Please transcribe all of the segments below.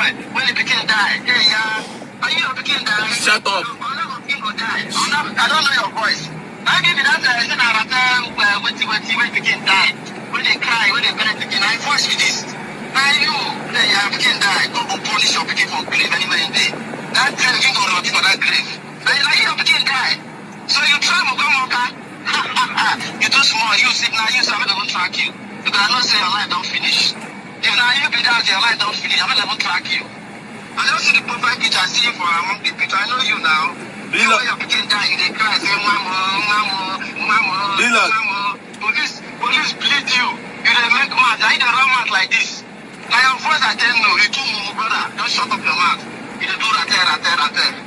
boy, when the pikin die, hey, are you a pikin die? Shut up. I don't know your voice. I give you that, when pikin die, when they cry, when they bury pikin, I force you this. Now you, hey, your pikin die, go punish your pikin for grave anywhere in day. That grave, you go rot for that grave. Now your pikin die. So you try Mugamoka. You too small, you sit now, you say I'm not track you. You cannot say your life don't finish. If now you be down, your life don't finish, I'm not even track you. I don't see the profile picture, I see you for among the picture. I know you now. You know your pikin die, you cry, say mama. Police bleed you. You dey make mad. I dey run mouth like this. Now your voice I tell no, you too mumu, brother. Don't shut up your mouth. You dey do rate.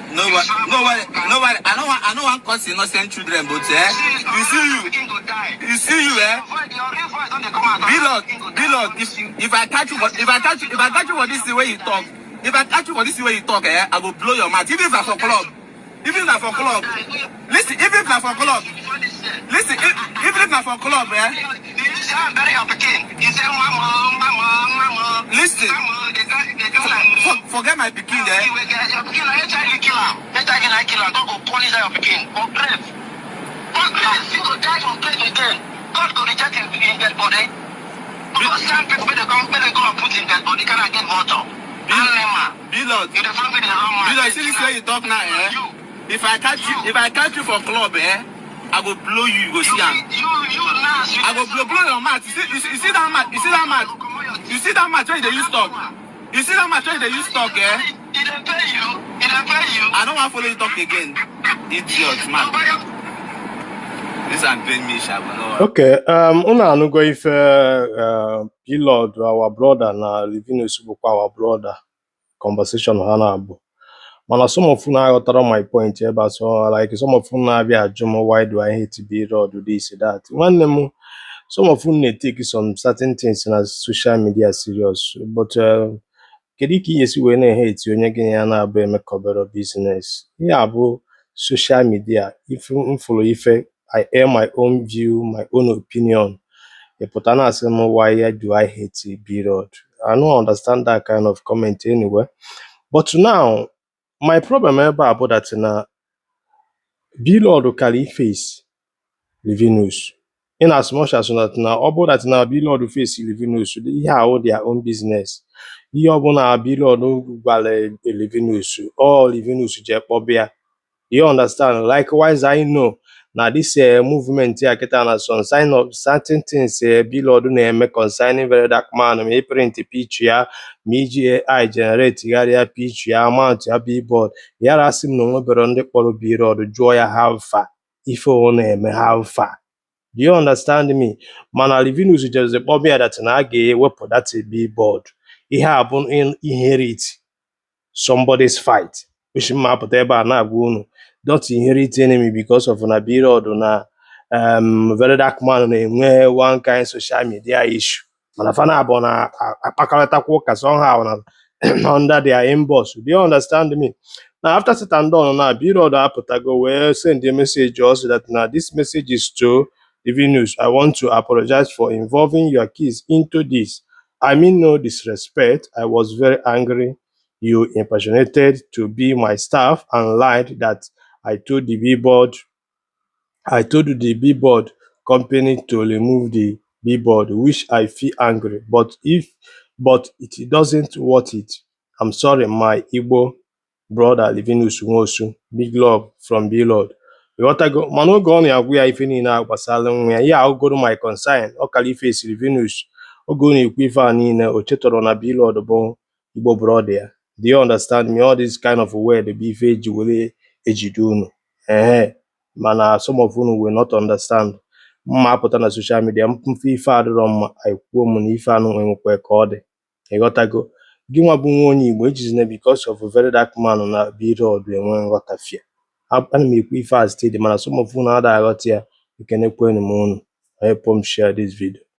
Nobody. I don't want cause innocent children, but you see you, Blord. If I catch you for this the way you talk, I will blow your mouth. Even if I'm for club. Listen, even if I'm for club, listen. Forget my pikin there. God go reject him in dead body. Because some people when they go and put in dead body, cannot get water. Blord, see this way you talk now, If I catch you for club, I will blow you go see him. I will blow your mouth. You see that match? You see that match when they use talk? You see that match when they use talk, It don't pay you. I don't want to follow you talk again. Idiot, man. This and paying me, Shabba. Okay, una go if Blord, our brother, na Livinus our brother, conversation Hanabu. Mana some of you now got my point here, but so like some of you now be a Jomo, why do I hate to be Blord, do this, that? One them, some of you need take some certain things in social media serious, but Kediki yes when I hate you, and be make cover of business. Yeah, bro, social media. If you follow, if I air my own view, my own opinion. But why do I hate Blord? I don't understand that kind of comment anyway. But now, my problem about that na Blord carry face Livinus. In as much as that now, about that now Blord face Livinus, they have their own business. You are gonna Blord Livinus, or Livinus Jepobia. You understand? Likewise, I know now this movement here get on some sign of certain things Blord make concerning Verydarkblackman, me print picture, me I generate area picture, amount ya billboard. Here I see no but on the Blord joy have far. If you name have far. Do you understand me? Man, Livinus just a bobby that na gay weapon that's a billboard. He have inherit somebody's fight. Which map whatever na go don't inherit enemy because of na Blord na Verydarkblackman na one kind social media issue. Manafana abona apakalata kwa somehow na under their inbox. Do you understand me? Now after sit and done now, Blord aputago will send a message also that now this message is to Livinus. I want to apologize for involving your kids into this. I mean no disrespect. I was very angry. You impersonated to be my staff and lied that I told the billboard company to remove the billboard, which I feel angry. But it doesn't worth it. I'm sorry, my Igbo brother Livinus Nwosu. Big love from Blord. You want to go? Mano go on ya we if any na basalon. Yeah, I'll go to my consign. Okay, face Livinus. I'll go ni kwifa ni na ochetoro na Blord bon Igbo brother. Do you understand me? All this kind of way the beef will ejidunu. Mana some of you will not understand. Mma put on social media. Mfi ife adịrọ I kwuo m na ife anụ nwekwe ka ọ dị. Ịghọtago? Gị nwa bụ nwa onye Igbo ejizine because of Verydarkblackman na Blord enwe nghọtafie. Ana m ekwu ife a steady mana some of you na ada aghọta ya. Ekenekwenụ m unu. Help share this video.